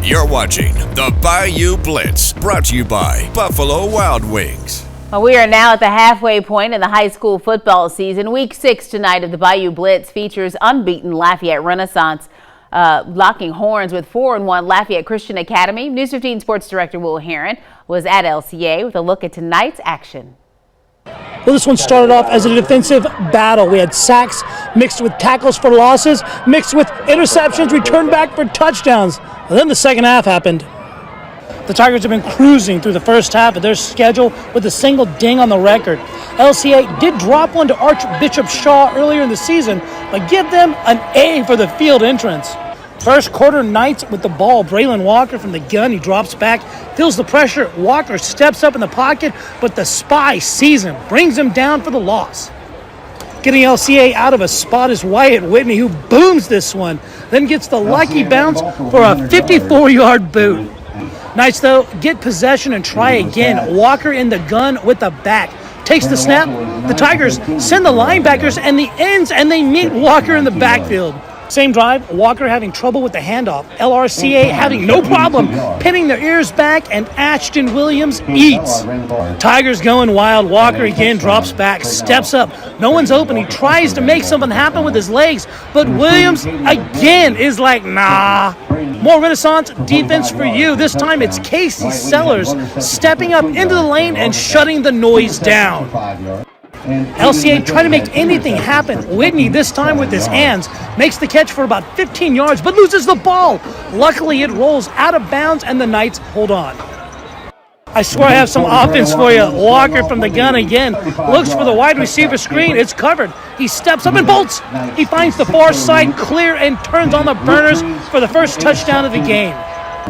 You're watching the Bayou Blitz, brought to you by Buffalo Wild Wings. Well, we are now at the halfway point in the high school football season. Week 6 tonight of the Bayou Blitz features unbeaten Lafayette Renaissance locking horns with 4-1 Lafayette Christian Academy. News 15 Sports Director Will Heron was at LCA with a look at tonight's action. Well, this one started off as a defensive battle. We had sacks mixed with tackles for losses, mixed with interceptions, returned back for touchdowns. And then the second half happened. The Tigers have been cruising through the first half of their schedule with a single ding on the record. LCA did drop one to Archbishop Shaw earlier in the season, but give them an A for the field entrance. First quarter, Knights with the ball. Braylon Walker from the gun. He drops back, feels the pressure. Walker steps up in the pocket, but the spy sees him, brings him down for the loss. Getting LCA out of a spot is Wyatt Whitney, who booms this one, then gets the lucky bounce for a 54-yard boot. Knights, though, get possession and try again. Walker in the gun with the back. Takes the snap. The Tigers send the linebackers and the ends, and they meet Walker in the backfield. Same drive, Walker having trouble with the handoff. LRCA having no problem pinning their ears back, and Ashton Williams eats. Tigers going wild. Walker again drops back, steps up. No one's open. He tries to make something happen with his legs, but Williams again is like, nah. More Renaissance defense for you. This time it's Casey Sellers stepping up into the lane and shutting the noise down. LCA trying to make anything happen. Whitney, this time with his hands, makes the catch for about 15 yards, but loses the ball. Luckily, it rolls out of bounds, and the Knights hold on. I swear I have some offense for you. Walker from the gun again. Looks for the wide receiver screen. It's covered. He steps up and bolts. He finds the far side clear and turns on the burners for the first touchdown of the game.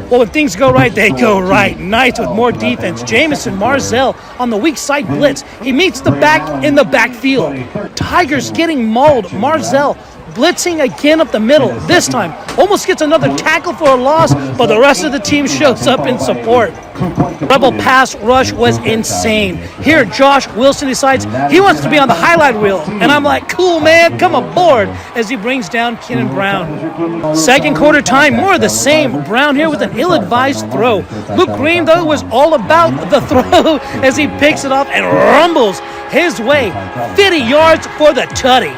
Well, when things go right, they go right. Knights with more defense. Jamison Marzell on the weak side blitz. He meets the back in the backfield. Tigers getting mauled. Marzell blitzing again up the middle. This time, almost gets another tackle for a loss, but the rest of the team shows up in support. Rebel pass rush was insane. Here, Josh Wilson decides he wants to be on the highlight reel, and I'm like, cool, man, come aboard, as he brings down Kenan Brown. Second quarter time, more of the same. Brown here with an ill-advised throw. Luke Green, though, was all about the throw as he picks it off and rumbles his way 50 yards for the tutty.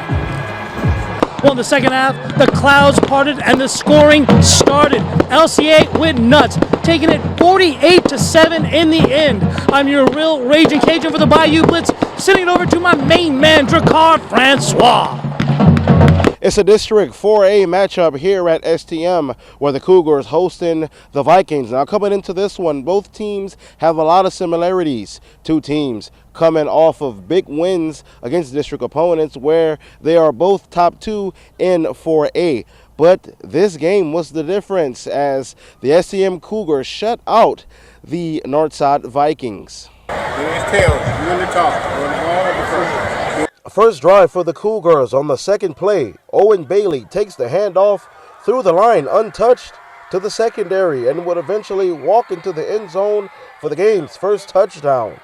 Well, in the second half, the clouds parted and the scoring started. LCA went nuts, taking it 48-7 in the end. I'm your real Raging Cajun for the Bayou Blitz, sending it over to my main man, Dracar Francois. It's a District 4A matchup here at STM, where the Cougars hosting the Vikings. Now, coming into this one, both teams have a lot of similarities. Two teams coming off of big wins against district opponents, where they are both top 2 in 4A. But this game was the difference, as the STM Cougars shut out the Northside Vikings. First drive for the Cougars. On the second play, Owen Bailey takes the handoff through the line untouched to the secondary and would eventually walk into the end zone for the game's first touchdown.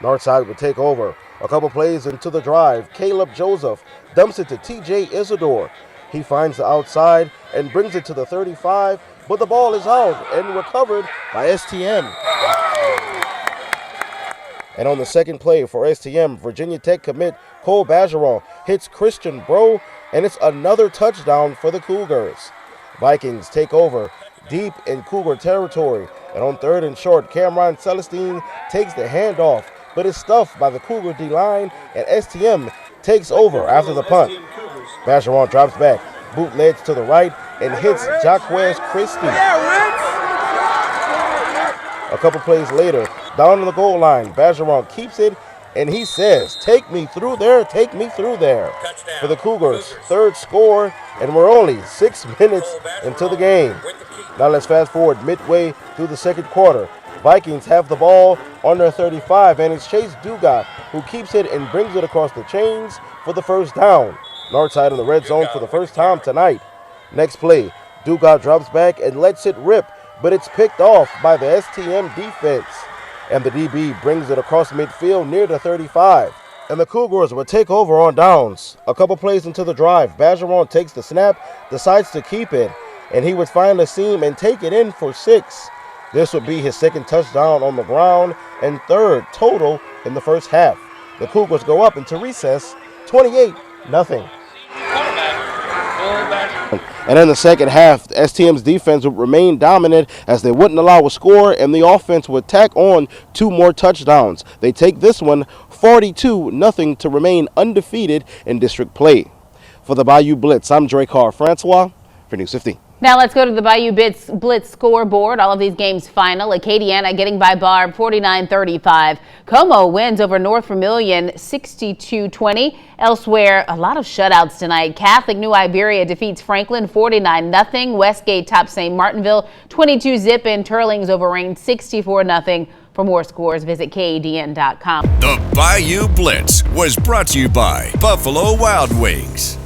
Northside would take over. A couple plays into the drive, Caleb Joseph dumps it to TJ Isidore. He finds the outside and brings it to the 35, but the ball is out and recovered by STM. And on the second play for STM, Virginia Tech commit Cole Bergeron hits Christian Brough, and it's another touchdown for the Cougars. Vikings take over deep in Cougar territory, and on third and short, Cameron Celestine takes the handoff, but is stuffed by the Cougar D-line, and STM takes over after the punt. Bergeron drops back, bootlegs to the right, and hits Jaquez Christie. A couple plays later, down on the goal line, Bergeron keeps it, and he says, take me through there, take me through there. Touchdown. For the Cougars' third score, and we're only 6 minutes into the game. Now let's fast forward midway through the second quarter. Vikings have the ball on their 35, and it's Chase Dugas who keeps it and brings it across the chains for the first down. Northside in the red zone for the first time tonight. Next play, Dugas drops back and lets it rip, but it's picked off by the STM defense. And the DB brings it across midfield near the 35. And the Cougars will take over on downs. A couple plays into the drive, Bergeron takes the snap, decides to keep it, and he would find a seam and take it in for 6. This would be his second touchdown on the ground and third total in the first half. The Cougars go up into recess 28-0. And in the second half, STM's defense would remain dominant as they wouldn't allow a score, and the offense would tack on 2 more touchdowns. They take this one 42-0 to remain undefeated in district play. For the Bayou Blitz, I'm Drake Francois for News 15. Now let's go to the Bayou Blitz scoreboard. All of these games final. Acadiana getting by Barb 49-35. Como wins over North Vermilion 62-20. Elsewhere, a lot of shutouts tonight. Catholic New Iberia defeats Franklin 49-0. Westgate tops St. Martinville 22-zip, and Turlings over Rain 64-0. For more scores, visit KADN.com. The Bayou Blitz was brought to you by Buffalo Wild Wings.